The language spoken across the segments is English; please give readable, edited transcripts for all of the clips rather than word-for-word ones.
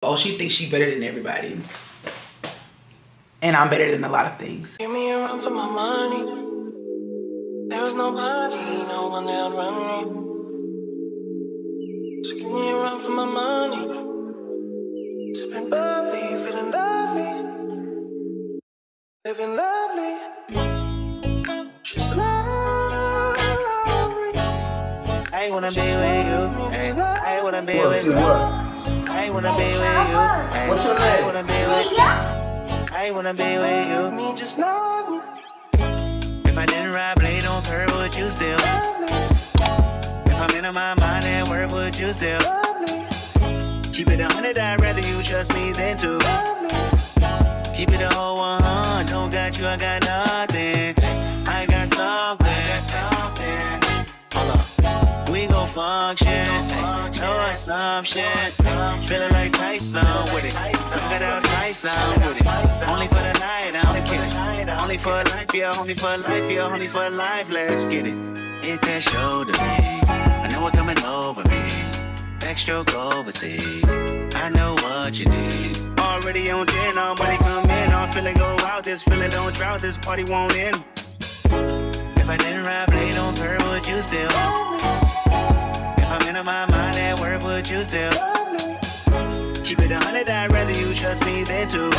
Oh, she thinks she better than everybody. And I'm better than a lot of things. Give me a run for my money. There is nobody, no one that run me. So give me a run for my money. Sipping bubbly, feeling lovely. Living lovely. She's lovely. I wanna be with you. I wanna be with you. I wanna be with you. What's your name? I wanna be with you. I wanna be with you. Me just love me. If I didn't ride blade on curve, would you still? If I'm in my mind at work, would you still? Keep it 100, I'd rather you trust me than to. Keep it a whole 100. Don't got you, I got nothing. I got something. Hold up. We gon' function. No assumption. Feeling like Tyson with it. Look at how Tyson with it. Only for the night, I'm kidding. Only for life, yeah. Only for life, yeah. Only for life, let's get it. Hit that shoulder, me. I know it coming over me. Backstroke overseas. I know what you need. Already on 10, all money come in. All feeling go out. This feeling don't drought. This party won't end. If I didn't ride blade on curve, would you still? If I'm in my mind at work, would you still? Keep it 100, I'd rather you trust me than to.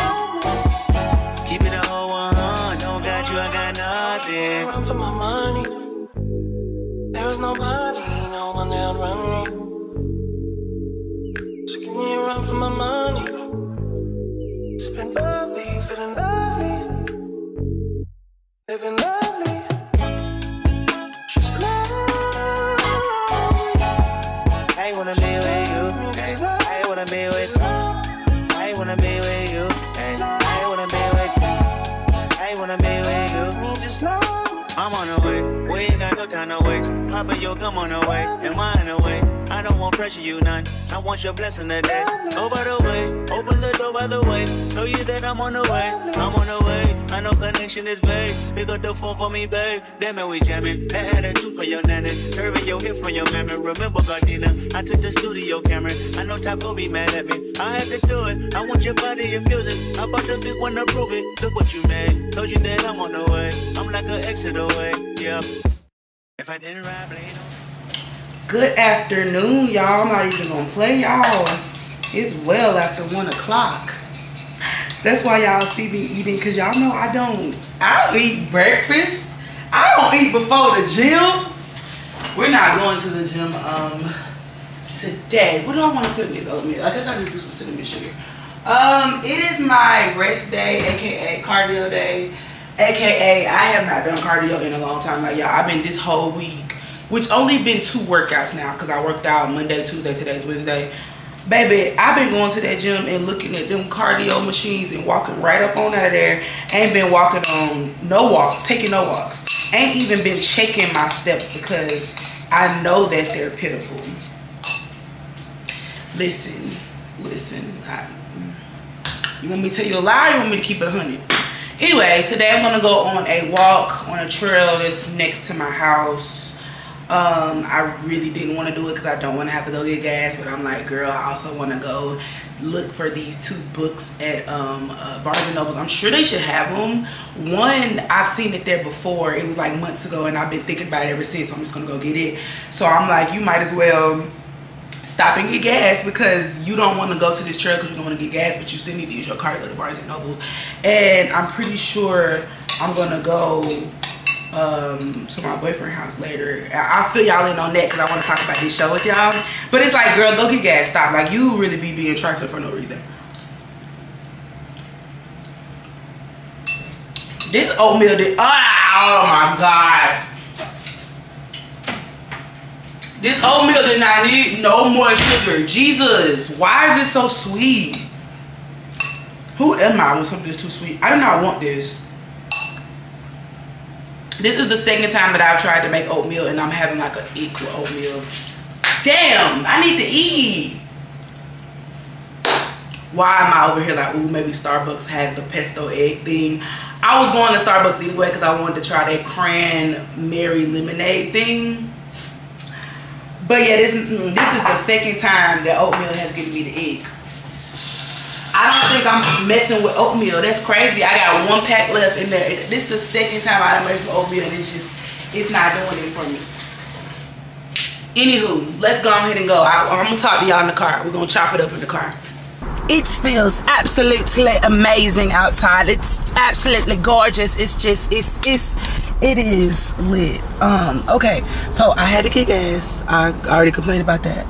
Keep it a whole 100. Don't got you, I got nothing. Run for my money. There is nobody, no one that run me. So give me a run for my money. Sipping bubbly, feeling lovely. Living lovely. She's lovely. I wanna be with you. I wanna be with you. I wanna be with you. I wanna be with you. I wanna be with you. Me just love me. I'm on the way. We ain't got no time to waste. Papa, yo, come on the way. Am I in the way? I don't want pressure, you none. I want your blessing today. Go by the way. Open the door by the way. Show you that I'm on the way. I'm on the way. I know connection is vague. Pick up the phone for me, babe. Damn it, we jamming. That attitude for your nanny. Curving your hip from your memory. Remember, Gardena, I took the studio camera. I know Top will be mad at me. I had to do it. I want your body and music. I bought the big one to prove it. Look what you made. Told you that I'm on the way. I'm like an exit away. Yeah. If I didn't ride blade on. Good afternoon, y'all. I'm not even gonna play y'all. It's well after 1 o'clock. That's why y'all see me eating, because y'all know I don't eat breakfast. I don't eat before the gym. We're not going to the gym today. What do I want to put in this oatmeal? I guess I just do some cinnamon sugar. It is my rest day, aka cardio day, aka I have not done cardio in a long time. Like y'all, I've been this whole week, which only been 2 workouts now, because I worked out Monday, Tuesday, today's Wednesday. Baby, I've been going to that gym and looking at them cardio machines and walking right up on out of there. Ain't been walking on no walks, taking no walks. Ain't even been checking my steps because I know that they're pitiful. Listen. You want me to tell you a lie or you want me to keep it 100? Anyway, today I'm going to go on a walk on a trail that's next to my house. I really didn't want to do it because I don't want to have to go get gas, but I'm like, girl, I also want to go look for these 2 books at Barnes & Nobles. I'm sure they should have them. One, I've seen it there before. It was like months ago, and I've been thinking about it ever since, so I'm just going to go get it. So I'm like, you might as well stop and get gas, because you don't want to go to this trail because you don't want to get gas, but you still need to use your car to go to Barnes & Nobles. And I'm pretty sure I'm going to go to my boyfriend's house later. I'll fill y'all in on that because I want to talk about this show with y'all. But it's like, girl, go get gas. Stop. Like, you really be being trifling for no reason. This oatmeal did. Oh my God. This oatmeal did not need no more sugar. Jesus. Why is it so sweet? Who am I when something is too sweet? I do not want this. This is the second time that I've tried to make oatmeal and I'm having like an equal oatmeal. Damn, I need to eat. Why am I over here like, ooh, maybe Starbucks has the pesto egg thing. I was going to Starbucks anyway because I wanted to try that cranberry lemonade thing. But yeah, this is the second time that oatmeal has given me the egg. I don't think I'm messing with oatmeal. That's crazy. I got 1 pack left in there. This is the second time I done made some oatmeal, and it's not doing it for me. Anywho, let's go ahead and go. I'm gonna talk to y'all in the car. We're gonna chop it up in the car. It feels absolutely amazing outside. It's absolutely gorgeous. It's just, it is lit. Okay, so I had to get gas. I already complained about that.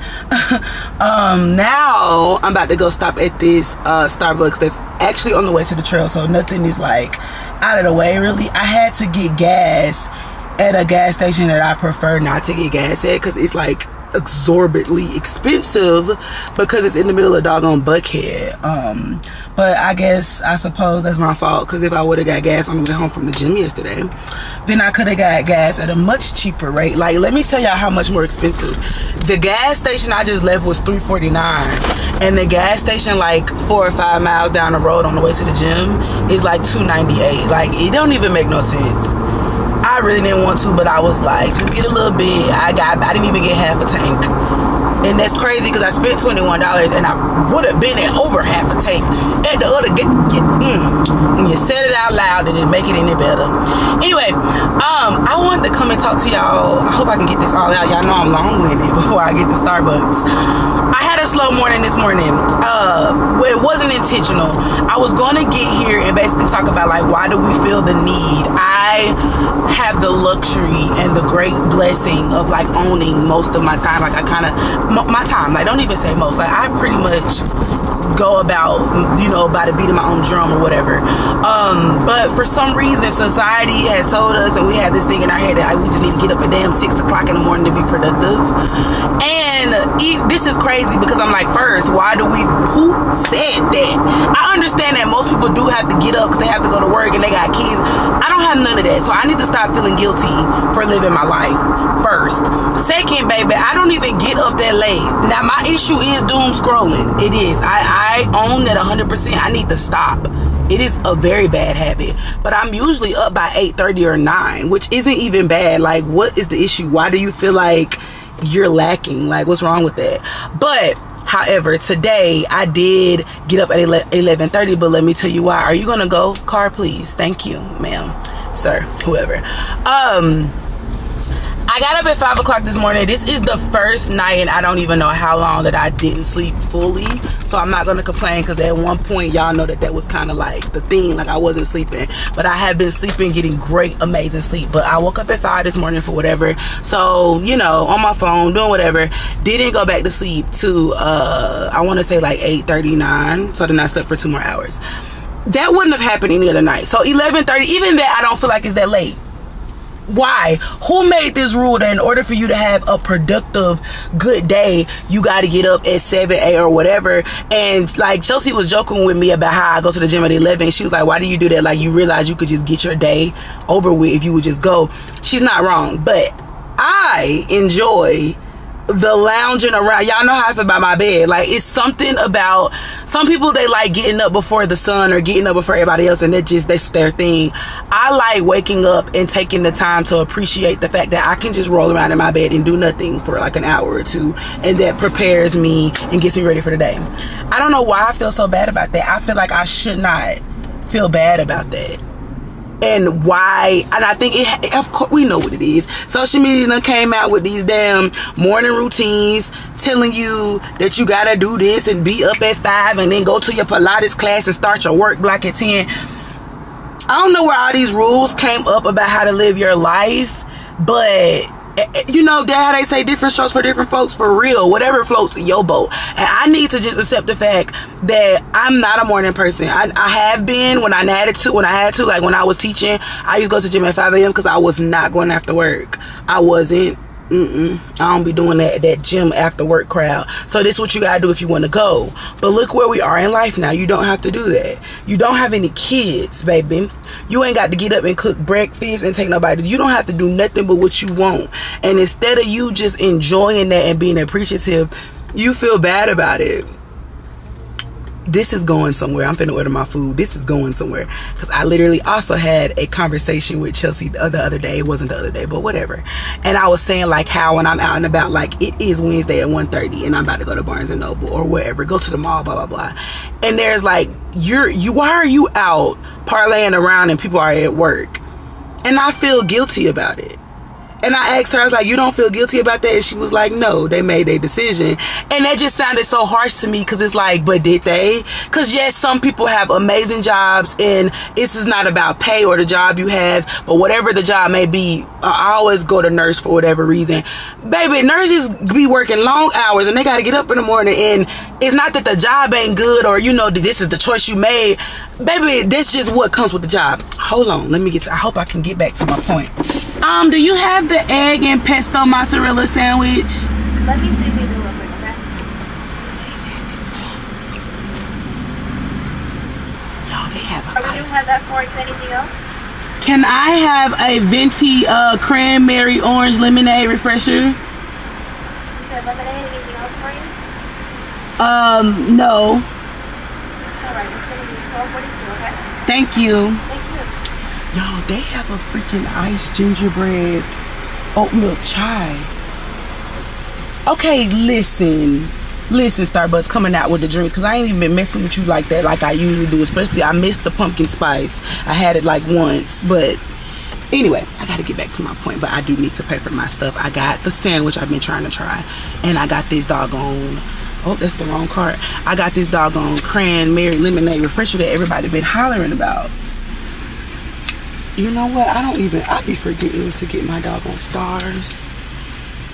Now I'm about to go stop at this Starbucks that's actually on the way to the trail, so nothing is like out of the way really. I had to get gas at a gas station that I prefer not to get gas at because it's like exorbitantly expensive because it's in the middle of doggone Buckhead. But I suppose that's my fault, because if I would have got gas on the way home from the gym yesterday, then I could have got gas at a much cheaper rate. Like, let me tell y'all how much more expensive. The gas station I just left was $3.49, and the gas station like 4 or 5 miles down the road on the way to the gym is like $2.98. Like, it don't even make no sense. I really didn't want to, but I was like, just get a little bit. I didn't even get half a tank. And that's crazy because I spent $21 and I would have been at over half a tank at the other when you said it out loud, it didn't make it any better. Anyway, I wanted to come and talk to y'all. I hope I can get this all out. Y'all know I'm long-winded before I get to Starbucks. I had a slow morning this morning. Well, it wasn't intentional. I was gonna get here and basically talk about like, why do we feel the need? I have the luxury and the great blessing of like owning most of my time. Like, I kind of, my time, like, don't even say most, like, I pretty much go about, you know, by the beat of my own drum or whatever. But for some reason society has told us, and we have this thing in our head that we just need to get up at damn 6 o'clock in the morning to be productive. And this is crazy because I'm like, first, who said that? I understand that most people do have to get up because they have to go to work and they got kids. I don't have none of that, so I need to stop feeling guilty for living my life. First. Second, baby, I don't even get up that late. Now, my issue is doom scrolling. It is. I own that 100%. I need to stop. It is a very bad habit, but I'm usually up by 8:30 or 9, which isn't even bad. Like, what is the issue? Why do you feel like you're lacking? Like, what's wrong with that? But however, today I did get up at 11:30, but let me tell you why. Are you gonna go? Car, please. Thank you, ma'am, sir, whoever. I got up at 5 o'clock this morning. This is the first night, and I don't even know how long that I didn't sleep fully. So I'm not gonna complain, because at one point, y'all know that was kind of like the thing. Like, I wasn't sleeping, but I have been sleeping, getting great, amazing sleep. But I woke up at 5 this morning for whatever. So, you know, on my phone, doing whatever. Didn't go back to sleep to, I want to say like 8:39. So then I slept for 2 more hours. That wouldn't have happened any other night. So 11:30, even that, I don't feel like it's that late. Why? Who made this rule that in order for you to have a productive, good day, you got to get up at 7, 8 or whatever? And like, Chelsea was joking with me about how I go to the gym at 11. She was like, why do you do that? Like, you realize you could just get your day over with if you would just go. She's not wrong, but I enjoy the lounging around. Y'all know how I feel about my bed. Like, it's something about, some people, they like getting up before the sun or getting up before everybody else, and that's their thing. I like waking up and taking the time to appreciate the fact that I can just roll around in my bed and do nothing for like an hour or two, and that prepares me and gets me ready for the day. I don't know why I feel so bad about that. I feel like I should not feel bad about that. And why? And I think it, of course, we know what it is. Social media done came out with these damn morning routines telling you that you gotta do this and be up at 5 and then go to your Pilates class and start your work block at 10. I don't know where all these rules came up about how to live your life, but you know, that how they say different strokes for different folks. For real, whatever floats your boat. And I need to just accept the fact that I'm not a morning person. I have been when I had to. Like, when I was teaching, I used to go to the gym at 5 a.m. because I was not going after work. I wasn't. I don't be doing that gym after work crowd. So this is what you gotta do if you want to go. But look where we are in life now. You don't have to do that. You don't have any kids, baby. You ain't got to get up and cook breakfast and take nobody. You don't have to do nothing but what you want. And instead of you just enjoying that and being appreciative, you feel bad about it. this is going somewhere. I'm finna order my food. This is going somewhere. Because I literally also had a conversation with Chelsea the other day. It wasn't the other day, but whatever. And I was saying like how when I'm out and about, like it is Wednesday at 1:30 and I'm about to go to Barnes & Noble or wherever, go to the mall, blah, blah, blah. And there's like, why are you out parlaying around and people are at work? And I feel guilty about it. And I asked her, I was like, you don't feel guilty about that? And she was like, no, they made their decision. And that just sounded so harsh to me, because it's like, but did they? Because yes, some people have amazing jobs, and this is not about pay or the job you have, but whatever the job may be, I always go to nurse for whatever reason. Baby, nurses be working long hours, and they got to get up in the morning, and it's not that the job ain't good, or you know, that this is the choice you made. Baby, that's just what comes with the job. Hold on, let me get to, I hope I can get back to my point. Do you have the egg and pesto mozzarella sandwich? Let me see if we do real quick, okay? Y'all, they have a We do have that for you. Anything else? Can I have a venti cranberry orange lemonade refresher? You said lemonade. Anything else for you? No. All right, it's going to be 12:42, okay? Thank you. Thank you. Y'all, they have a freaking iced gingerbread oat milk chai. Okay, listen, Starbucks coming out with the drinks, because I ain't even been messing with you like that like I usually do. Especially I missed the pumpkin spice. I had it like once, but anyway, I gotta get back to my point. But I do need to pay for my stuff. I got the sandwich I've been trying to try, and I got this doggone, oh, that's the wrong cart. I got this doggone cranberry lemonade refresher that everybody been hollering about. You know what? I be forgetting to get my doggone stars.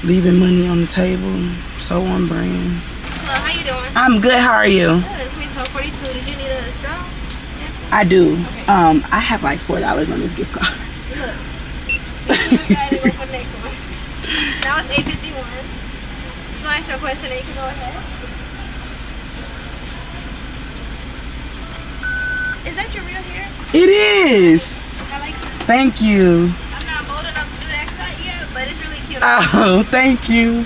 Leaving money on the table. So on brand. Hello, how you doing? I'm good. How are you? Good. It's me, 12:42. Did you need a straw? Yeah. I do. Okay. I have like $4 on this gift card. Look. You gotta go for the next one. Now it's 8:51. So I ask you a question and you can go ahead. Is that your real hair? It is. I like it. Thank you. I'm not bold enough to do that cut yet, but it's really cute. Oh, thank you.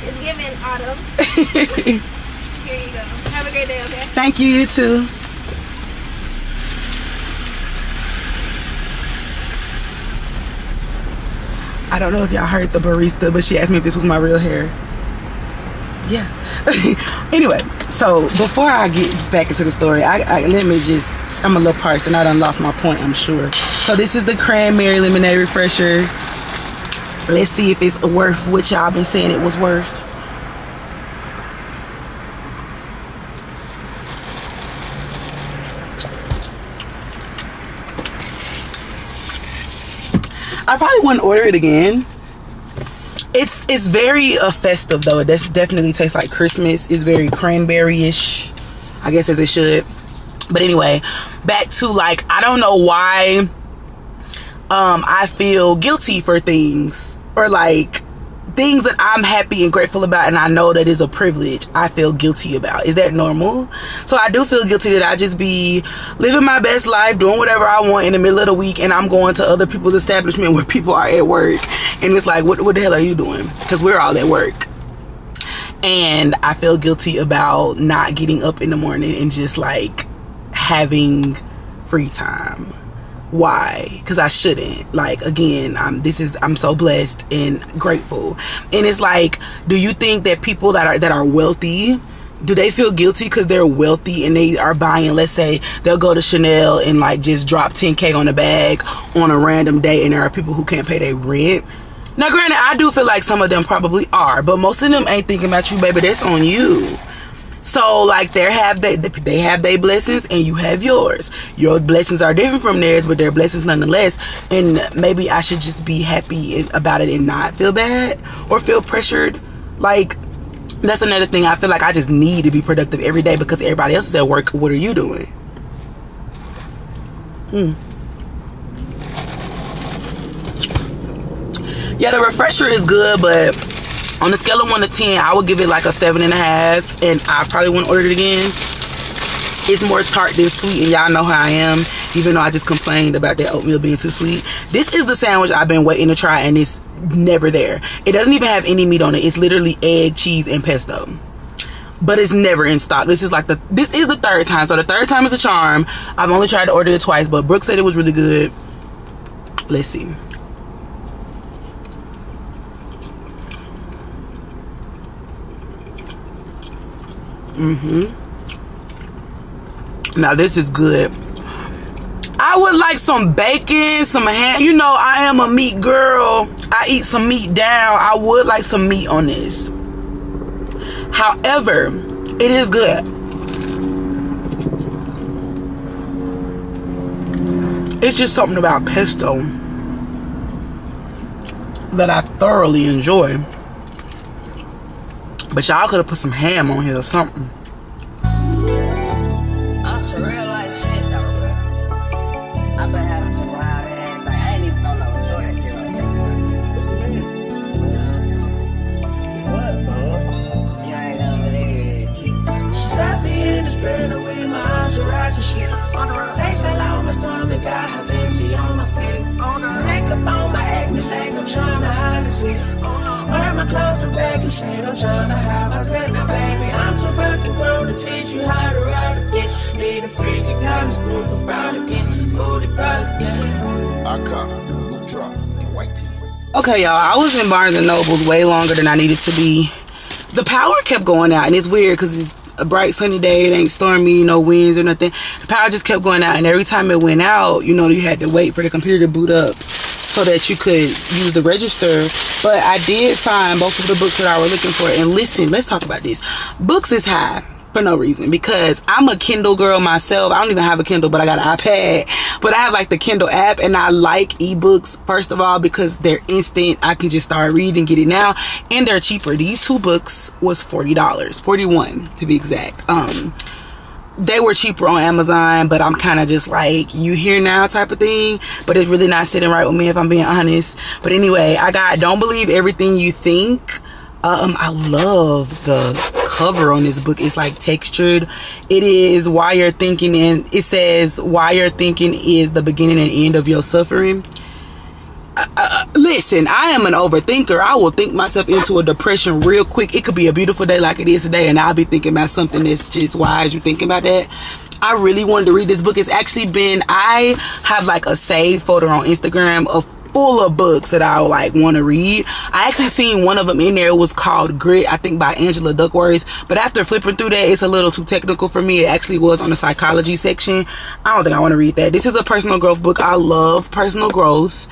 It's giving autumn. Here you go. Have a great day, okay? Thank you, you too. I don't know if y'all heard the barista, but she asked me if this was my real hair. Yeah. Anyway, so before I get back into the story, let me just, I'm a little parched and I done lost my point, I'm sure. So this is the cranberry lemonade refresher. Let's see if it's worth what y'all been saying it was worth. I probably wouldn't order it again. It's very festive though. It definitely tastes like Christmas. It's very cranberry-ish, I guess, as it should. But anyway, back to like, I don't know why I feel guilty for things, or like things that I'm happy and grateful about and I know that is a privilege, I feel guilty about. Is that normal? So I do feel guilty that I just be living my best life, doing whatever I want in the middle of the week, and I'm going to other people's establishment where people are at work, and it's like, what the hell are you doing? Because we're all at work. And I feel guilty about not getting up in the morning and just like having free time. Why? Because I shouldn't. Like, again, I'm so blessed and grateful. And it's like, do you think that people that are wealthy, do they feel guilty because they're wealthy and they are buying, let's say they'll go to Chanel and like just drop 10K on a bag on a random day, and there are people who can't pay their rent? Now granted, I do feel like some of them probably are, but most of them ain't thinking about you, baby. That's on you. So like they have their blessings and you have yours. Your blessings are different from theirs, but they're blessings nonetheless. And maybe I should just be happy about it and not feel bad or feel pressured. Like, that's another thing. I feel like I just need to be productive every day because everybody else is at work. What are you doing? Yeah, the refresher is good, but on a scale of 1 to 10, I would give it like a 7.5, and I probably wouldn't order it again. It's more tart than sweet, and y'all know how I am, even though I just complained about that oatmeal being too sweet. This is the sandwich I've been waiting to try, and it's never there. It doesn't even have any meat on it. It's literally egg, cheese, and pesto. but it's never in stock. This is the third time, so the third time is a charm. I've only tried to order it twice, but Brooke said it was really good. Let's see. Now this is good. I would like some bacon, some ham. You know, I am a meat girl. I eat some meat down. I would like some meat on this. However, it is good. It's just something about pesto that I thoroughly enjoy. But y'all could have put some ham on here or something. I'm some real life shit though, bro. I've been having some wild ass, like, I ain't even thought I was doing that shit like that. What, bro? You ain't gonna believe it. She sat me in the spirit with my arms around her shit. They say on my stomach, got her fancy on my feet. Neck up on my acne, like I'm trying to hide the seat. Wear my clothes to baggy shit, I'm trying to hide my sweat now, baby. I'm too fucking grown to teach you how to ride again. Need a freaking college proof of proud again. Booty proud again. I cop, blue drop, and white tee. Okay, y'all, I was in Barnes & Noble way longer than I needed to be. The power kept going out, and it's weird because it's a bright sunny day. It ain't stormy, no winds or nothing. The power just kept going out, and every time it went out, you know, you had to wait for the computer to boot up so that you could use the register. But I did find both of the books that I was looking for. And listen, let's talk about this. Books is high for no reason, because I'm a Kindle girl myself. I don't even have a Kindle, but I got an iPad. But I have like the Kindle app, and I like ebooks, first of all, because they're instant. I can just start reading, get it now, and they're cheaper. These two books was $40, $41 to be exact. They were cheaper on Amazon, but I'm kind of just like, you here now type of thing. But it's really not sitting right with me, if I'm being honest. But anyway, I got Don't Believe Everything You Think. I love the cover on this book. It's like textured. It is Why You're Thinking, and it says why you're thinking is the beginning and end of your suffering. Listen, I am an overthinker. I will think myself into a depression real quick. It could be a beautiful day like it is today, and I'll be thinking about something that's just, why is you thinking about that? I really wanted to read this book. It's actually been, I have like a saved folder on Instagram of full of books that I like want to read. I actually seen one of them in there. It was called Grit, I think by Angela Duckworth. But after flipping through that, it's a little too technical for me. It actually was on the psychology section. I don't think I want to read that. This is a personal growth book. I love personal growth,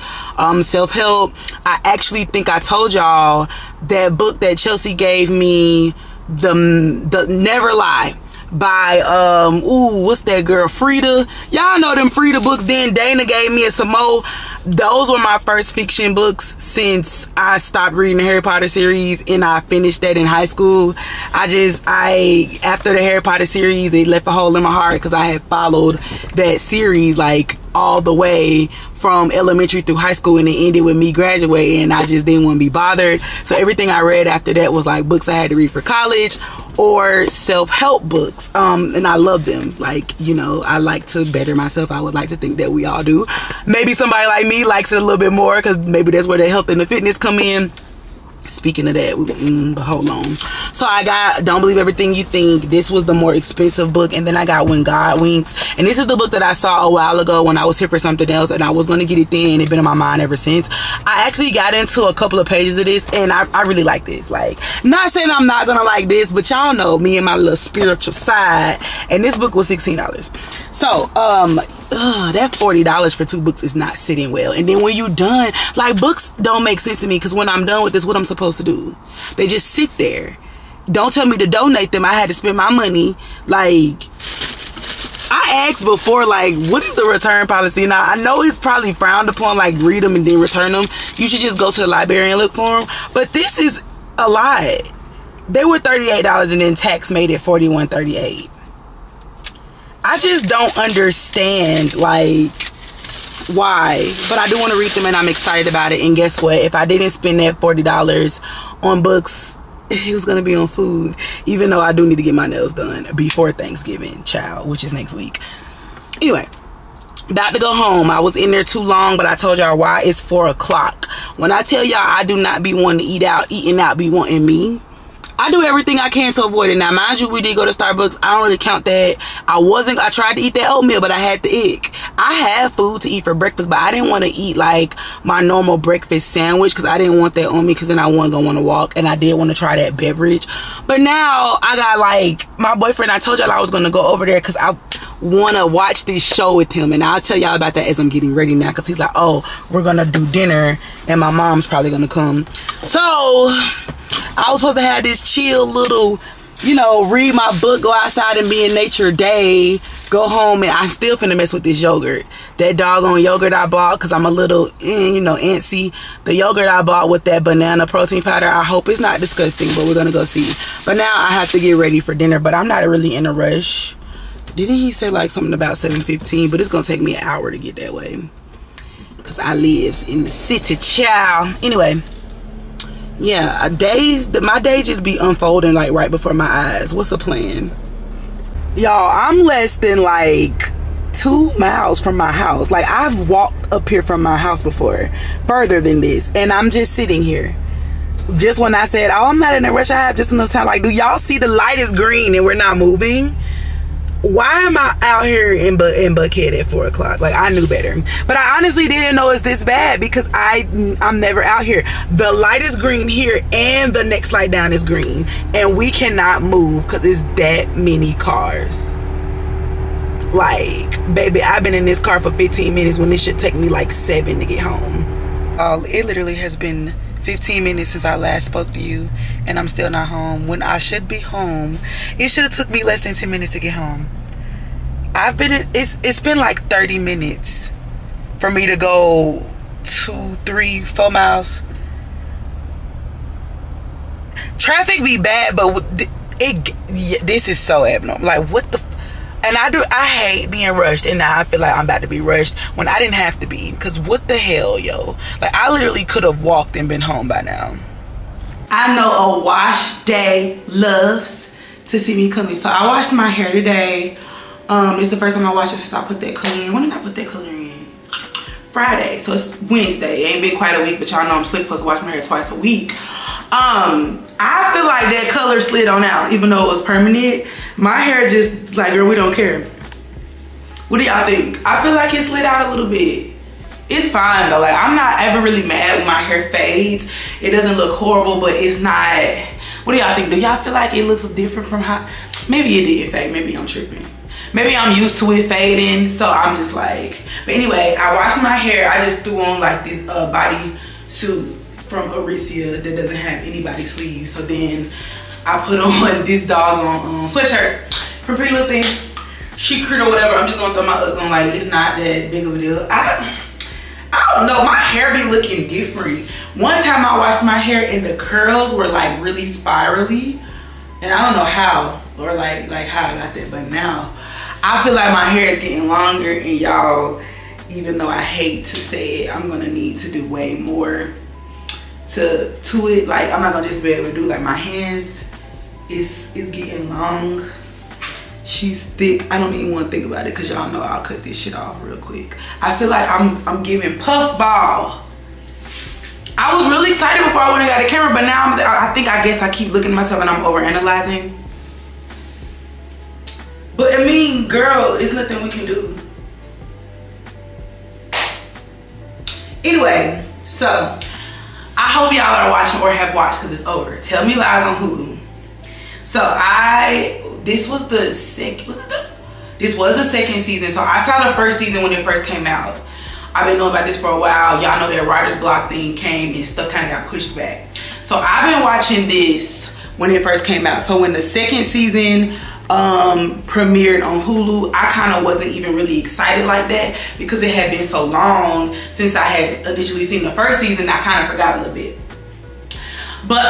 self-help. I actually think I told y'all that book that Chelsea gave me, the Never Lie, by what's that girl, Frida. Y'all know them Frida books. Then Dana gave me some more. Those were my first fiction books since I stopped reading the Harry Potter series, and I finished that in high school. After the Harry Potter series, it left a hole in my heart because I had followed that series like all the way from elementary through high school, and it ended with me graduating, and I just didn't want to be bothered. So everything I read after that was like books I had to read for college or self-help books, and I love them. Like, you know, I like to better myself. I would like to think that we all do. Maybe somebody like me likes it a little bit more because maybe that's where the health and the fitness come in. Speaking of that, but hold on. So I got Don't Believe Everything You Think. This was the more expensive book. And then I got When God Winks. And this is the book that I saw a while ago when I was here for something else, and I was going to get it then. It's been in my mind ever since. I actually got into a couple of pages of this, and I really like this. Like, not saying I'm not going to like this, but y'all know me and my little spiritual side. And this book was $16. So, that $40 for 2 books is not sitting well. And then when you done, like, books don't make sense to me, because when I'm done with this, what I'm supposed to do? They just sit there. Don't tell me to donate them. I had to spend my money. Like, I asked before, like, what is the return policy? Now, I know it's probably frowned upon, like, read them and then return them. You should just go to the library and look for them. But this is a lot. They were $38 and then tax made it $41.38. I just don't understand, like, why. But I do want to read them, and I'm excited about it. And guess what? If I didn't spend that $40 on books, it was going to be on food. Even though I do need to get my nails done before Thanksgiving, child, which is next week. Anyway, about to go home. I was in there too long, but I told y'all why. It's 4 o'clock. When I tell y'all I do not be wanting to eat out, eating out be wanting me. I do everything I can to avoid it. Now, mind you, we did go to Starbucks. I don't really count that. I tried to eat that oatmeal, but I had the ick. I had food to eat for breakfast, but I didn't want to eat like my normal breakfast sandwich because I didn't want that on me because then I wasn't going to want to walk, and I did want to try that beverage. But now I got like my boyfriend. I told y'all I was going to go over there because I want to watch this show with him, and I'll tell y'all about that as I'm getting ready now because he's like, oh, we're going to do dinner and my mom's probably going to come. So I was supposed to have this chill little, you know, read my book, go outside and be in nature day, go home, and I still finna mess with this yogurt. That doggone yogurt I bought because I'm a little, you know, antsy. The yogurt I bought with that banana protein powder, I hope it's not disgusting, but we're gonna go see. But now I have to get ready for dinner, but I'm not really in a rush. Didn't he say like something about 7:15? But it's gonna take me an hour to get that way because I lives in the city, child. Anyway. Yeah, my day just be unfolding like right before my eyes. What's the plan? Y'all, I'm less than like 2 miles from my house. Like, I've walked up here from my house before, further than this, and I'm just sitting here. Just when I said, oh, I'm not in a rush, I have just enough time. Like, do y'all see the light is green and we're not moving? Why am I out here in Buckhead at 4 o'clock? Like, I knew better. But I honestly didn't know it's this bad because I'm never out here. The light is green here and the next light down is green. And we cannot move because it's that many cars. Like, baby, I've been in this car for 15 minutes when this should take me like 7 to get home. It literally has been 15 minutes since I last spoke to you, and I'm still not home when I should be home. It should have took me less than 10 minutes to get home. It's been like 30 minutes for me to go 2, 3, 4 miles. Traffic be bad, but this is so abnormal. Like, what the? And I hate being rushed, and now I feel like I'm about to be rushed when I didn't have to be. Because what the hell, yo? Like, I literally could have walked and been home by now. I know a wash day loves to see me coming. So I washed my hair today. It's the first time I washed it since I put that color in. When did I put that color in? Friday. So it's Wednesday. It ain't been quite a week, but y'all know I'm supposed to wash my hair twice a week. I feel like that color slid on out, even though it was permanent. My hair just like, girl, we don't care. What do y'all think? I feel like it slid out a little bit. It's fine though. Like, I'm not ever really mad when my hair fades. It doesn't look horrible, but it's not. What do y'all think? Do y'all feel like it looks different from how? Maybe it did fade. Maybe I'm tripping. Maybe I'm used to it fading, so I'm just like. But anyway, I washed my hair. I just threw on like this body suit from Aricia that doesn't have any body sleeves. So then I put on this doggone sweatshirt from Pretty Little Thing, Secret or whatever. I'm just gonna throw my Uggs on. Like, it's not that big of a deal. I don't know, my hair be looking different. One time I washed my hair and the curls were like really spirally, and I don't know how, or like how I got that, but now I feel like my hair is getting longer, and y'all, even though I hate to say it, I'm gonna need to do way more to it. Like, I'm not gonna just be able to do, like, my hands is getting long. She's thick. I don't even want to think about it because y'all know I'll cut this shit off real quick. I feel like I'm giving puffball. I was really excited before I went and got a camera, but now I guess I keep looking at myself and I'm overanalyzing. But I mean, girl, it's nothing we can do. Anyway, so I hope y'all are watching or have watched because it's over. Tell Me Lies on Hulu. So this was the second season. So I saw the first season when it first came out. I've been knowing about this for a while. Y'all know that writer's block thing came and stuff kind of got pushed back. So I've been watching this when it first came out. So when the second season premiered on Hulu, I kind of wasn't even really excited like that because it had been so long since I had initially seen the first season. I kind of forgot a little bit. But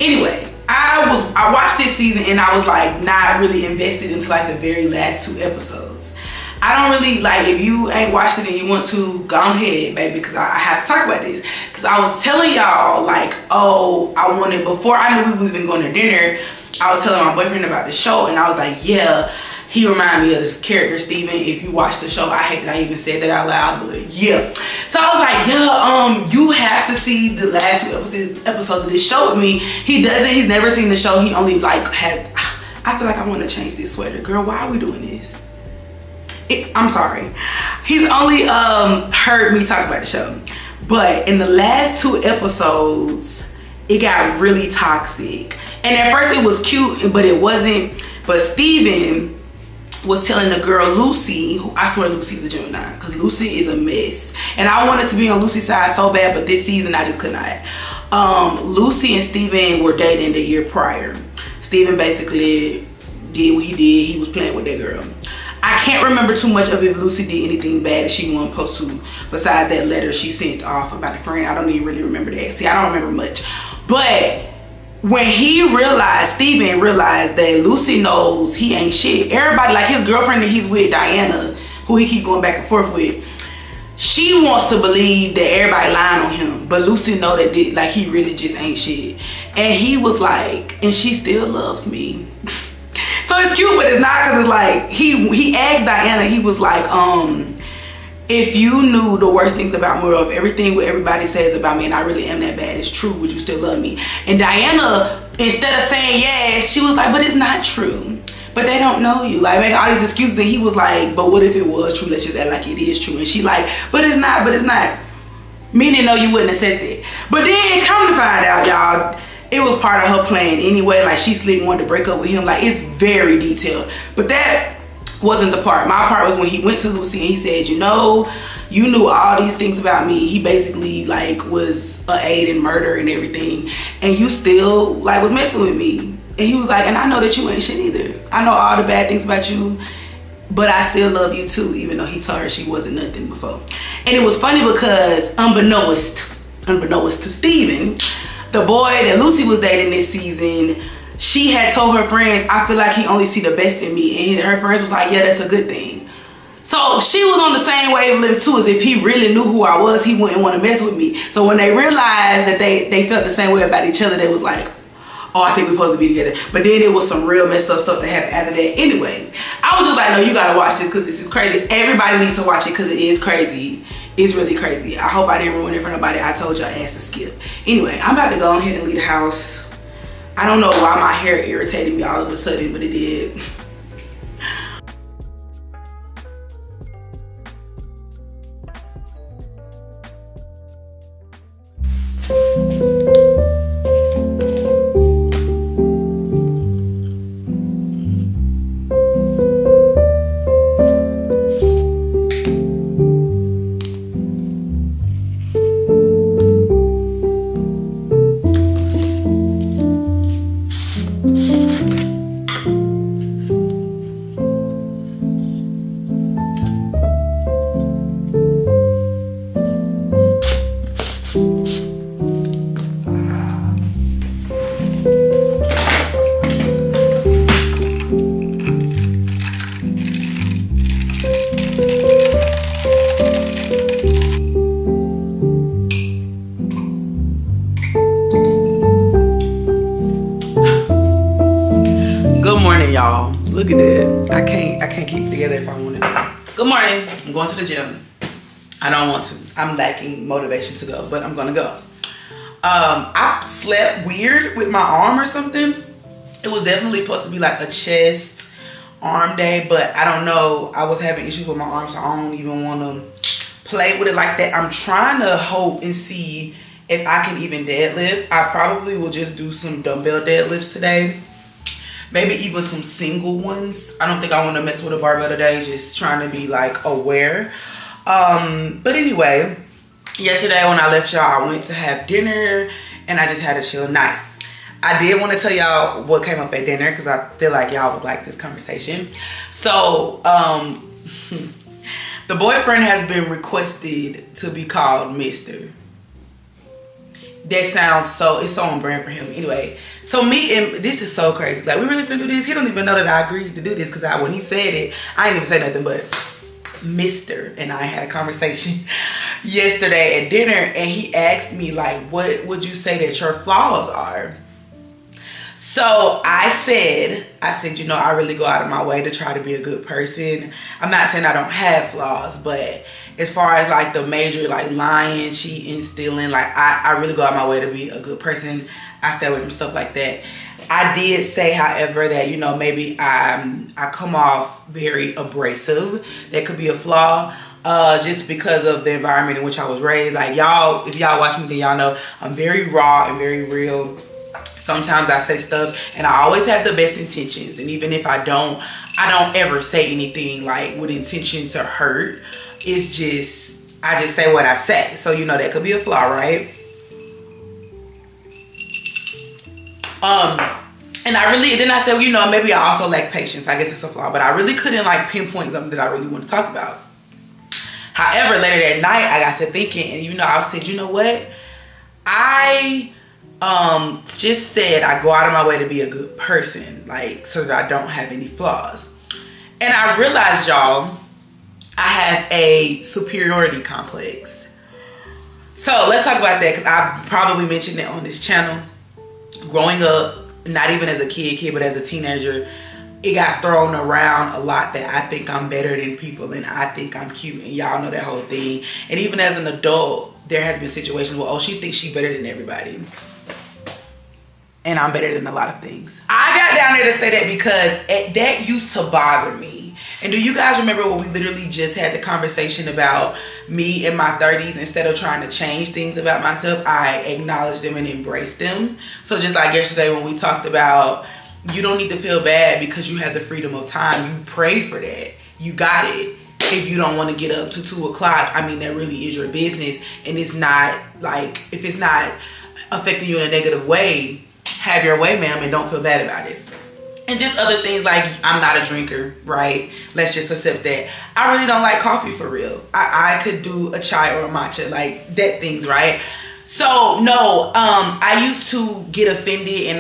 anyway, I watched this season and I was like not really invested until like the very last 2 episodes. I don't really, like, if you ain't watched it and you want to, go ahead, baby, because I have to talk about this. Because I was telling y'all, like, oh, I wanted, before I knew we was even going to dinner, I was telling my boyfriend about the show, and I was like, yeah, He reminded me of this character, Steven. If you watch the show, I hate that I even said that out loud, but yeah. So I was like, yeah, you have to see the last 2 episodes of this show with me. He doesn't, he's never seen the show. He only like I feel like I want to change this sweater. Girl, why are we doing this? I'm sorry. He's only heard me talk about the show. But in the last 2 episodes, it got really toxic. And at first it was cute, but it wasn't. But Steven was telling the girl Lucy, who I swear Lucy's a Gemini, because Lucy is a mess. And I wanted to be on Lucy's side so bad, but this season I just could not. Lucy and Steven were dating the year prior. Steven basically did what he did. He was playing with that girl. I can't remember too much of if Lucy did anything bad that she wasn't supposed to, besides that letter she sent off about the friend. I don't even really remember that. See, I don't remember much. But when he realized, Steven realized that Lucy knows he ain't shit. Everybody, like his girlfriend that he's with, Diana, who he keep going back and forth with, she wants to believe that everybody lying on him, but Lucy know that like he really just ain't shit. And he was like, and she still loves me. So it's cute, but it's not, because it's like he asked Diana, he was like, if you knew the worst things about me, or if everything what everybody says about me and I really am that bad is true, would you still love me? And Diana, instead of saying yes, she was like, but it's not true. But they don't know you. Like, make all these excuses. And he was like, but what if it was true? Let's just act like it is true. And she like, but it's not, but it's not. Meaning, no, you wouldn't have said that. But then come to find out, y'all, it was part of her plan anyway. Like, she slick wanted to break up with him. Like, it's very detailed. But that wasn't the part. My part was when he went to Lucy and he said, you know, you knew all these things about me. He basically like was an aid in murder and everything, and you still like was messing with me. And he was like, and I know that you ain't shit either. I know all the bad things about you, but I still love you too, even though he told her she wasn't nothing before. And it was funny because unbeknownst to Steven, the boy that Lucy was dating this season, she had told her friends, I feel like he only see the best in me. And her friends was like, yeah, that's a good thing. So she was on the same wavelength too, as if he really knew who I was, he wouldn't want to mess with me. So when they realized that they felt the same way about each other, they was like, oh, I think we're supposed to be together. But then it was some real messed up stuff that happened after that. Anyway, I was just like, no, you gotta watch this because this is crazy. Everybody needs to watch it because it is crazy. It's really crazy. I hope I didn't ruin it for nobody. I told y'all ass to skip. Anyway, I'm about to go ahead and leave the house. I don't know why my hair irritated me all of a sudden, but it did. Y'all, look at that. I can't keep it together if I wanted to. Good morning. I'm going to the gym. I don't want to. I'm lacking motivation to go, but I'm gonna go. I slept weird with my arm or something. It was definitely supposed to be like a chest arm day, but I don't know. I was having issues with my arm, so I don't even want to play with it like that. I'm trying to hope and see if I can even deadlift. I probably will just do some dumbbell deadlifts today. Maybe even some single ones. I don't think I want to mess with a barbell today. Just trying to be like aware. But anyway, yesterday when I left y'all, I went to have dinner and I just had a chill night. I did want to tell y'all what came up at dinner because I feel like y'all would like this conversation. So, the boyfriend has been requested to be called Mr. That sounds so, it's so on brand for him. Anyway, so me and, this is so crazy. Like, we really finna do this? He don't even know that I agreed to do this because when he said it, I didn't even say nothing, but Mr. and I had a conversation yesterday at dinner and he asked me like, what would you say that your flaws are? So I said, you know, I really go out of my way to try to be a good person. I'm not saying I don't have flaws, but as far as like the major like lying, cheating, stealing, like I really go out of my way to be a good person. I stay away from stuff like that. I did say, however, that, you know, maybe I come off very abrasive. That could be a flaw. Just because of the environment in which I was raised. Like y'all, if y'all watch me, then y'all know I'm very raw and very real. Sometimes I say stuff and I always have the best intentions. And even if I don't ever say anything like with intention to hurt. It's just, I just say what I say. So, you know, that could be a flaw, right? And then I said, you know, maybe I also lack patience. I guess it's a flaw, but I really couldn't like pinpoint something that I really want to talk about. However, later that night, I got to thinking, and, you know, I said, you know what? I just said I go out of my way to be a good person, like, so that I don't have any flaws. And I realized, y'all, I have a superiority complex. So let's talk about that, because I probably mentioned it on this channel. Growing up, not even as a kid, but as a teenager, it got thrown around a lot that I think I'm better than people and I think I'm cute, and y'all know that whole thing. And even as an adult, there has been situations where, oh, she thinks she's better than everybody. And I'm better than a lot of things. I got down there to say that because that used to bother me. And do you guys remember when we literally just had the conversation about me in my 30s? Instead of trying to change things about myself, I acknowledged them and embraced them. So just like yesterday when we talked about, you don't need to feel bad because you have the freedom of time. You pray for that. You got it. If you don't want to get up to 2 o'clock, I mean, that really is your business. And it's not like, if it's not affecting you in a negative way, have your way, ma'am, and don't feel bad about it. And just other things like, I'm not a drinker, right? Let's just accept that. I really don't like coffee for real. I could do a chai or a matcha, like that things, right? So no, I used to get offended, and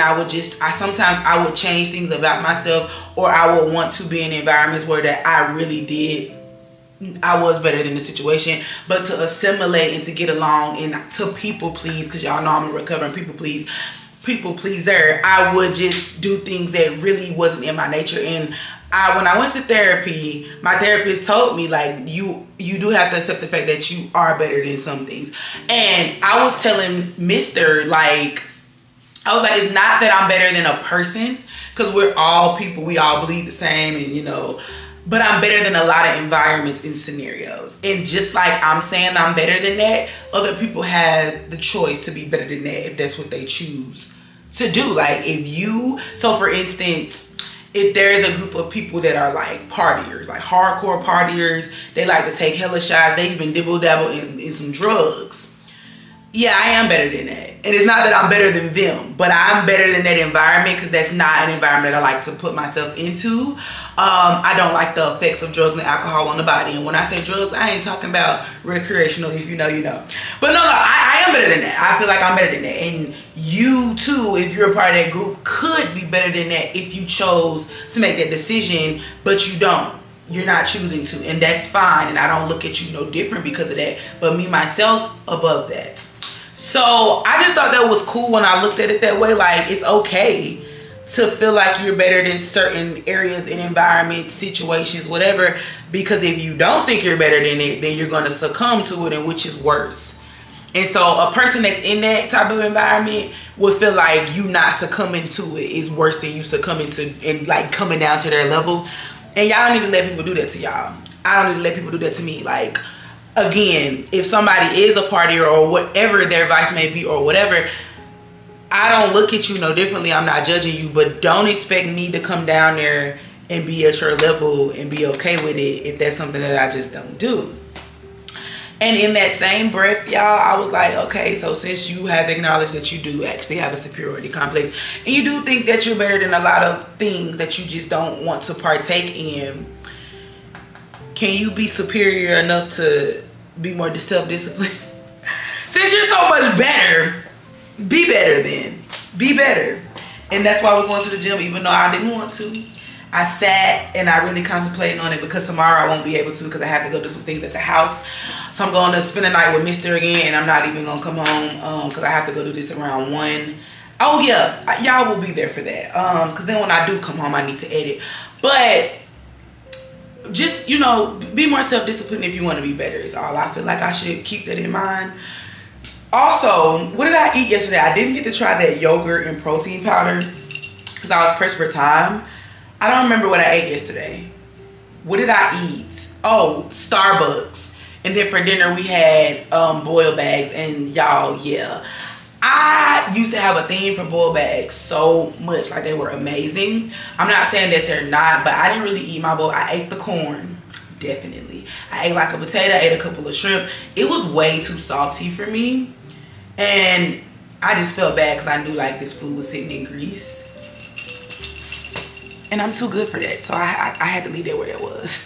sometimes I would change things about myself, or I would want to be in environments where that I really did, I was better than the situation, but to assimilate and to get along and to people please, because y'all know I'm a recovering people pleaser, I would just do things that really wasn't in my nature. And when I went to therapy, my therapist told me, like, you do have to accept the fact that you are better than some things. And I was telling Mr., like, I was like, it's not that I'm better than a person, because we're all people, we all bleed the same, and you know, but I'm better than a lot of environments and scenarios. And just like I'm saying I'm better than that, other people have the choice to be better than that if that's what they choose to do. Like so for instance, if there's a group of people that are like partiers, like hardcore partiers, they like to take hella shots, they even dibble dabble in some drugs. Yeah, I am better than that. And it's not that I'm better than them, but I'm better than that environment, because that's not an environment that I like to put myself into. I don't like the effects of drugs and alcohol on the body. And when I say drugs, I ain't talking about recreational. If you know, you know. But no, I am better than that. I feel like I'm better than that. And you too, if you're a part of that group, could be better than that if you chose to make that decision, but you don't. You're not choosing to, and that's fine. And I don't look at you no different because of that. But me, myself, above that. So I just thought that was cool when I looked at it that way. Like, it's okay to feel like you're better than certain areas and environments, situations, whatever, because if you don't think you're better than it, then you're going to succumb to it, and which is worse. And so a person that's in that type of environment would feel like you not succumbing to it is worse than you succumbing to and like coming down to their level. And y'all don't need to let people do that to y'all. I don't need to let people do that to me. Like, again, if somebody is a partier or whatever their vice may be or whatever, I don't look at you no differently. I'm not judging you, but don't expect me to come down there and be at your level and be okay with it if that's something that I just don't do. And in that same breath, y'all, I was like, okay, so since you have acknowledged that you do actually have a superiority complex, and you do think that you're better than a lot of things that you just don't want to partake in, can you be superior enough to be more self-disciplined? Since you're so much better, be better then. Be better. And that's why we're going to the gym, even though I didn't want to. I sat and I really contemplated on it, because tomorrow I won't be able to, because I have to go do some things at the house. So I'm going to spend the night with Mr. again, and I'm not even going to come home because I have to go do this around 1. Oh yeah, y'all will be there for that. Cause then when I do come home, I need to edit. But just, you know, be more self-disciplined if you want to be better is all. I feel like I should keep that in mind. Also, what did I eat yesterday? I didn't get to try that yogurt and protein powder because I was pressed for time. I don't remember what I ate yesterday. What did I eat? Oh, Starbucks. And then for dinner we had boiled bags, and y'all, yeah. I used to have a thing for boiled bags so much. Like, they were amazing. I'm not saying that they're not, but I didn't really eat my bowl. I ate the corn, definitely. I ate like a potato, I ate a couple of shrimp. It was way too salty for me. And I just felt bad because I knew like this food was sitting in grease. And I'm too good for that. So I had to leave that where that was.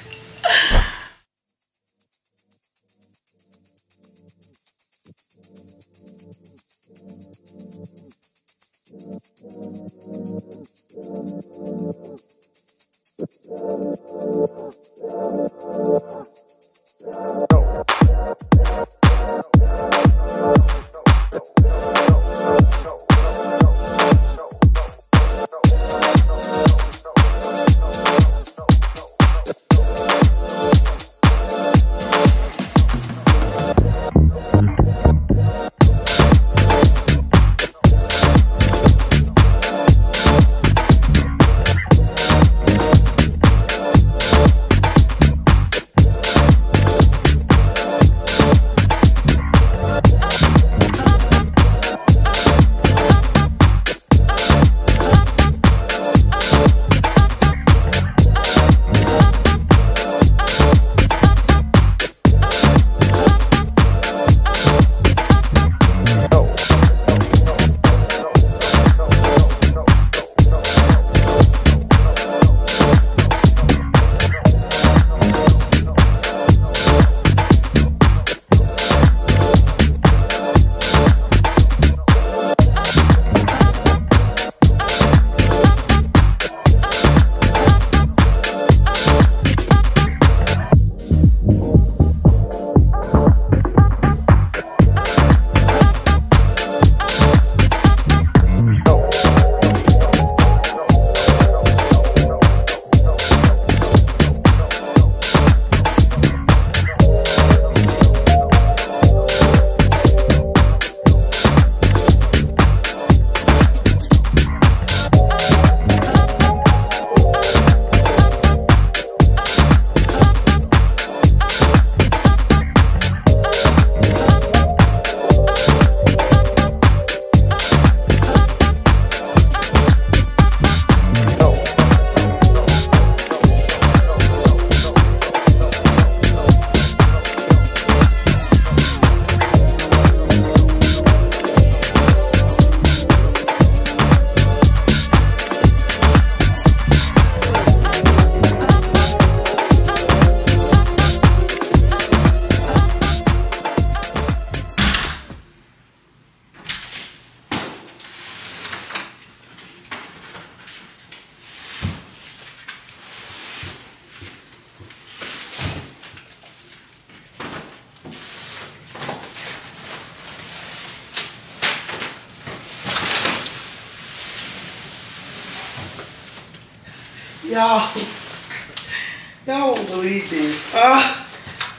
Y'all won't believe this.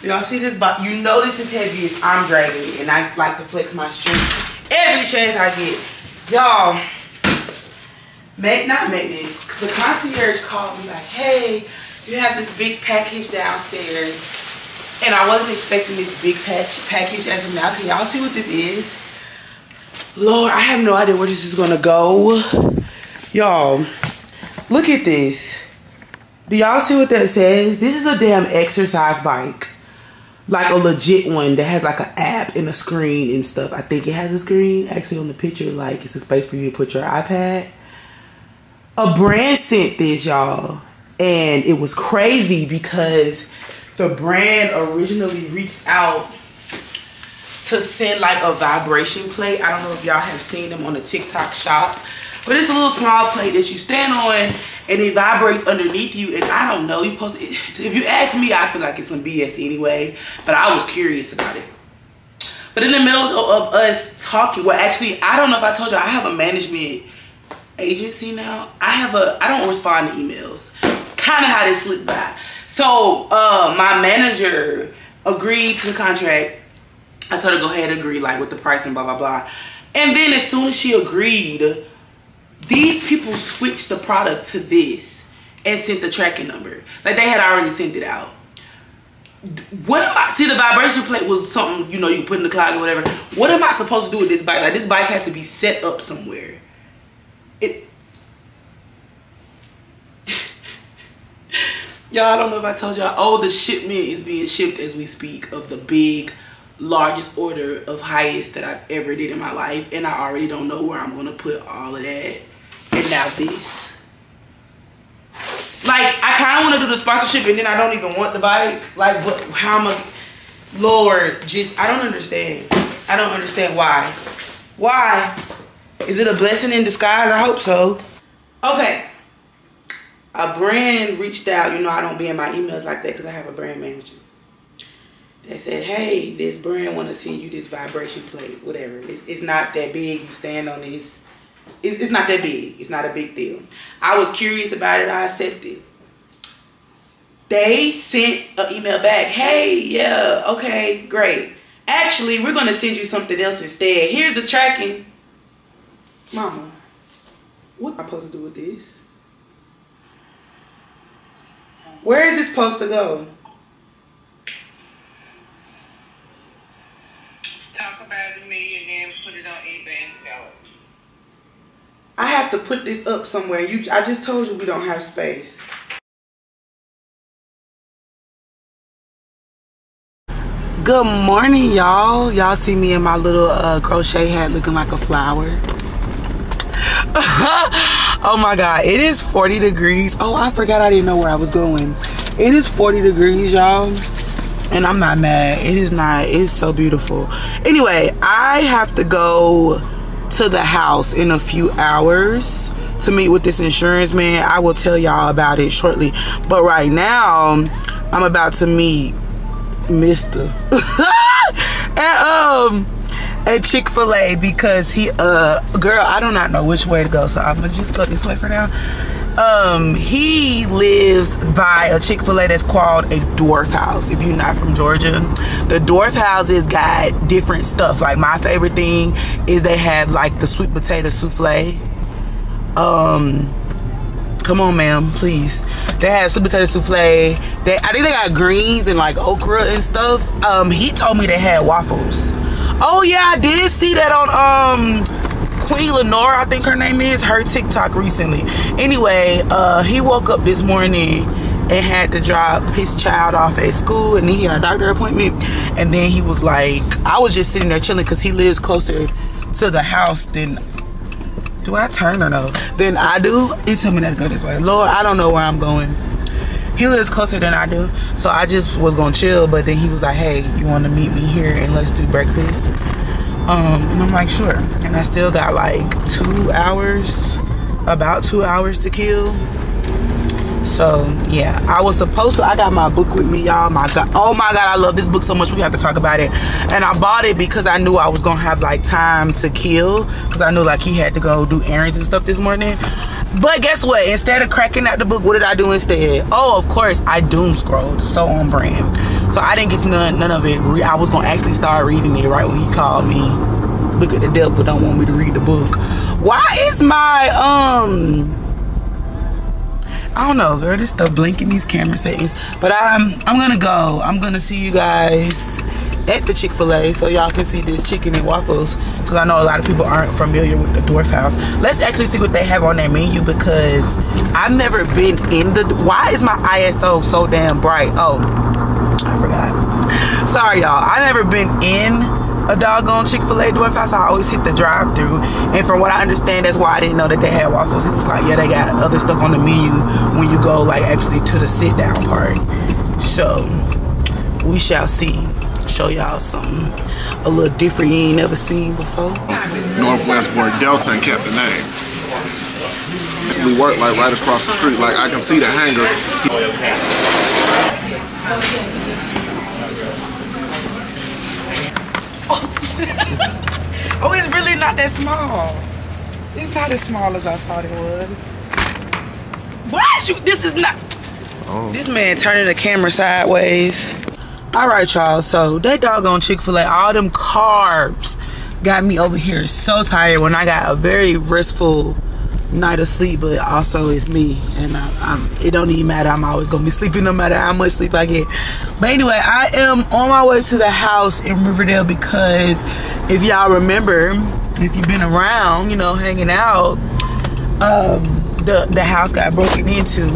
Y'all see this box? You know this is heavy if I'm dragging it, and I like to flex my strength every chance I get. Y'all, not maintenance. The concierge called me like, hey, you have this big package downstairs. And I wasn't expecting this big package as of now. Can y'all see what this is? Lord, I have no idea where this is gonna go. Y'all, look at this. Do y'all see what that says? This is a damn exercise bike. Like a legit one that has like an app and a screen and stuff. I think it has a screen. Actually on the picture, like it's a space for you to put your iPad. A brand sent this, y'all. And it was crazy because the brand originally reached out to send like a vibration plate. I don't know if y'all have seen them on the TikTok shop. But it's a little small plate that you stand on and it vibrates underneath you. And I don't know, if you ask me, I feel like it's some BS anyway. But I was curious about it. But in the middle of us talking. Well, actually, I don't know if I told you, I have a management agency now. I don't respond to emails. Kind of how they slip by. So my manager agreed to the contract. I told her go ahead and agree, like with the price and blah blah blah. And then as soon as she agreed, these people switched the product to this and sent the tracking number. Like they had already sent it out. What am I, see, the vibration plate was something, you know, you put in the closet or whatever. What am I supposed to do with this bike? Like this bike has to be set up somewhere. Y'all, I don't know if I told y'all, oh, the shipment is being shipped as we speak of the big, largest order of highest that I've ever did in my life. And I already don't know where I'm going to put all of that. And now this. Like, I kind of want to do the sponsorship and then I don't even want the bike. Like, but how am I? Lord, just, I don't understand. I don't understand why. Why? Is it a blessing in disguise? I hope so. Okay. A brand reached out. You know, I don't be in my emails like that because I have a brand manager. They said, hey, this brand want to send you this vibration plate, whatever. It's not that big. You stand on this. It's not that big. It's not a big deal. I was curious about it. I accepted. They sent an email back. Hey, yeah, okay, great. Actually, we're going to send you something else instead. Here's the tracking. Mama, what am I supposed to do with this? Where is this supposed to go? Talk about it to me and then put it on eBay and sell it. I have to put this up somewhere. I just told you we don't have space. Good morning, y'all. Y'all see me in my little crochet hat looking like a flower. Oh my God, it is 40 degrees. Oh, I forgot I didn't know where I was going. It is 40 degrees, y'all. And I'm not mad. It is not. It is so beautiful. Anyway, I have to go to the house in a few hours to meet with this insurance man. I will tell y'all about it shortly. But right now, I'm about to meet Mr. at Chick-fil-A because he girl, I do not know which way to go, so I'm gonna just go this way for now. He lives by a Chick-fil-A that's called a Dwarf House. If you're not from Georgia, the Dwarf Houses got different stuff. Like my favorite thing is they have like the sweet potato souffle. Come on, ma'am, please. They have sweet potato souffle. I think they got greens and like okra and stuff. He told me they had waffles. Oh yeah, I did see that on Queen Lenore, I think her name is, her TikTok recently. Anyway, he woke up this morning and had to drop his child off at school, and then he had a doctor appointment. And then he was like, I was just sitting there chilling because he lives closer to the house than, do I turn or no? Than I do. He told me not to go this way. Lord, I don't know where I'm going. He lives closer than I do, so I just was gonna chill. But then he was like, hey, you want to meet me here and let's do breakfast? And I'm like, sure. And I still got like 2 hours, about 2 hours to kill. So yeah, I got my book with me, y'all. My God, oh my God, I love this book so much. We have to talk about it. And I bought it because I knew I was gonna have like time to kill, because I knew like he had to go do errands and stuff this morning. But guess what? Instead of cracking out the book, what did I do instead? Oh, of course, I doom scrolled. So on brand. So I didn't get none of it. I was gonna actually start reading it right when he called me. Look at the devil, don't want me to read the book. Why is my I don't know, girl, this stuff blinking, these camera settings. But I'm gonna go. I'm gonna see you guys at the Chick-fil-A so y'all can see this chicken and waffles, because I know a lot of people aren't familiar with the Dwarf House. Let's actually see what they have on their menu, because I've never been in the, why is my ISO so damn bright? Oh, I forgot. Sorry, y'all. I've never been in a doggone Chick-fil-A Dwarf House. I always hit the drive-through, and from what I understand, that's why I didn't know that they had waffles. It was like, yeah, they got other stuff on the menu when you go like actually to the sit-down part. So we shall see. Show y'all something a little different you ain't never seen before. Northwest Board Delta and kept the name. We work like right across the street. Like I can see the hangar. Oh, it's not that small. It's not as small as I thought it was. What? This is not. Oh. This man turning the camera sideways. All right, y'all. So that doggone Chick-fil-A, all them carbs got me over here so tired when I got a very restful night of sleep, but also it's me, and it don't even matter. I'm always gonna be sleeping no matter how much sleep I get. But anyway, I am on my way to the house in Riverdale because if y'all remember, if you've been around, you know, hanging out, the house got broken into.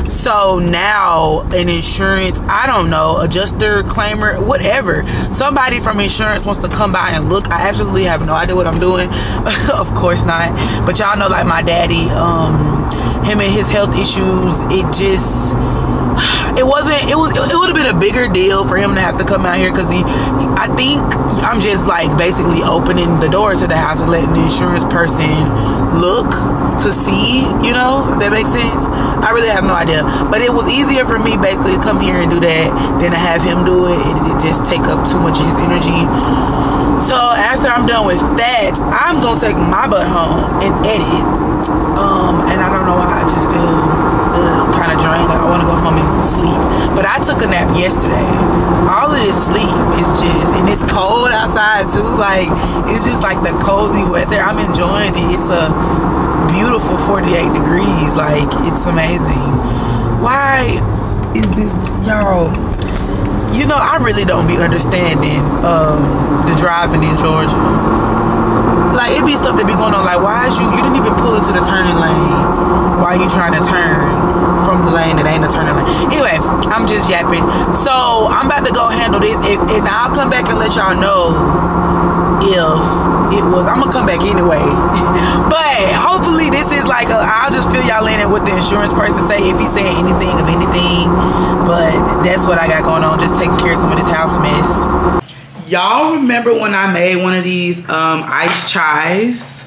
So now an insurance, I don't know, adjuster, claimer, whatever, somebody from insurance wants to come by and look. I absolutely have no idea what I'm doing. Of course not. But y'all know, like my daddy, him and his health issues, it would have been a bigger deal for him to have to come out here, because I think I'm just like basically opening the door to the house and letting the insurance person look to see, you know, if that makes sense. I really have no idea, but it was easier for me basically to come here and do that than to have him do it. It just take up too much of his energy. So after I'm done with that, I'm gonna take my butt home and edit. And I don't know why, I just feel kind of drained, like I want to go home and sleep. But I took a nap yesterday. All of this sleep is just, and it's cold outside too, like it's just like the cozy weather. I'm enjoying it. It's a beautiful 48 degrees, like it's amazing. Why is this, y'all? You know, I really don't be understanding the driving in Georgia. Like, it be stuff that be going on, like, why is you didn't even pull into the turning lane. Why are you trying to turn from the lane that ain't a turning lane? Anyway, I'm just yapping. So I'm about to go handle this, and I'll come back and let y'all know if it was, I'm gonna come back anyway. But hopefully this is like I'll just fill y'all in and what the insurance person say, if he's saying anything of anything. But that's what I got going on, just taking care of some of this house mess. Y'all remember when I made one of these iced chais?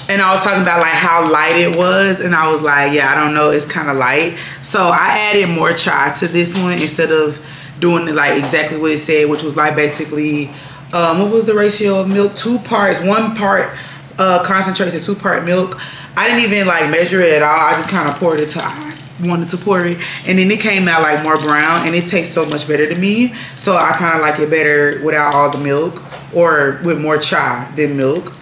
And I was talking about like how light it was, and I was like, yeah, I don't know, it's kind of light. So I added more chai to this one instead of doing it like exactly what it said, which was like basically, what was the ratio of milk? 2 parts, 1 part concentrate to 2 part milk. I didn't even like measure it at all. I just kind of poured it to, I wanted to pour it, and then it came out like more brown, and it tastes so much better to me. So I kind of like it better without all the milk, or with more chai than milk.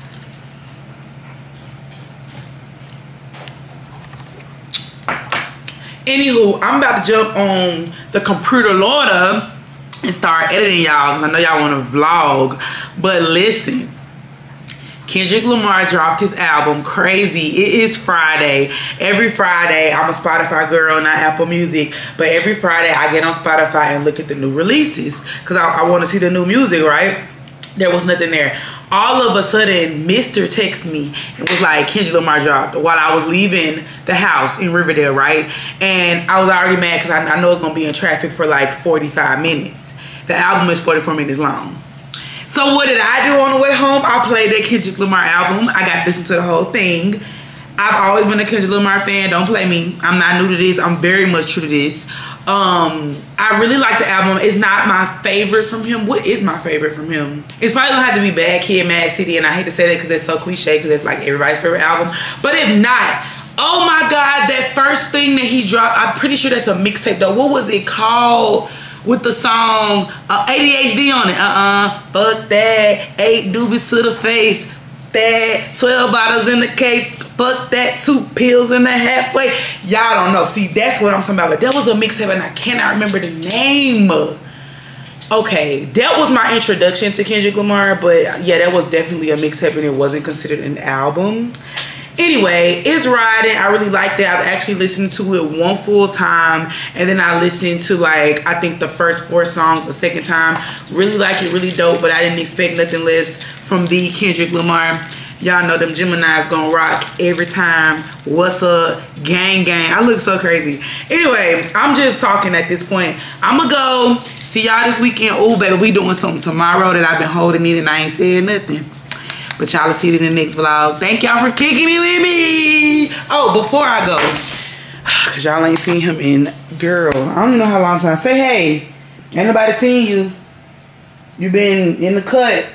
Anywho, I'm about to jump on the computer loader and start editing y'all, because I know y'all want to vlog. But listen, Kendrick Lamar dropped his album, Crazy. It is Friday. Every Friday, I'm a Spotify girl, not Apple Music, but every Friday I get on Spotify and look at the new releases, because I want to see the new music, right? There was nothing there. All of a sudden, Mr. texted me and was like, Kendrick Lamar dropped, while I was leaving the house in Riverdale, right? And I was already mad because I know it's going to be in traffic for like 45 minutes. The album is 44 minutes long. So what did I do on the way home? I played that Kendrick Lamar album. I got to listen to the whole thing. I've always been a Kendrick Lamar fan. Don't play me. I'm not new to this. I'm very much true to this. I really like the album. It's not my favorite from him. What is my favorite from him? It's probably gonna have to be Bad Kid, Mad City, and I hate to say that because it's so cliche, because it's like everybody's favorite album. But if not, oh my God, that first thing that he dropped, I'm pretty sure that's a mixtape though. What was it called? With the song ADHD on it. Fuck that. 8 doobies to the face. That 12 bottles in the cake. Fuck that. 2 pills in the halfway. Y'all don't know. See, that's what I'm talking about. But that was a mixtape and I cannot remember the name. Okay, that was my introduction to Kendrick Lamar. But yeah, that was definitely a mixtape and it wasn't considered an album. Anyway, it's riding. I really like that. I've actually listened to it 1 full time, and then I listened to like, I think the first 4 songs the second time. Really like it, really dope, but I didn't expect nothing less from the Kendrick Lamar. Y'all know them Geminis gonna rock every time. What's up? Gang gang. I look so crazy. Anyway, I'm just talking at this point. I'ma go see y'all this weekend. Oh baby, we doing something tomorrow that I've been holding in and I ain't said nothing. But y'all will see it in the next vlog. Thank y'all for kicking it with me. Oh, before I go, because y'all ain't seen him in, girl, I don't even know how long time. Say hey. Ain't nobody seen you. You been in the cut.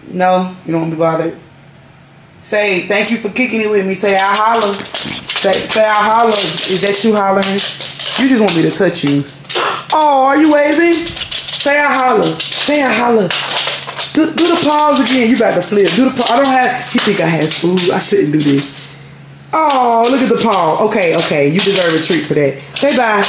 No, you don't want to be bothered. Say, thank you for kicking it with me. Say, I holler. Say, I holler. Is that you hollering? You just want me to touch you. Oh, are you waving? Say, I holler. Say, I holler. Do the pause again. You about to flip. Do the pause. I don't have. She think I has food. I shouldn't do this. Oh, look at the paw. Okay. You deserve a treat for that. Say bye.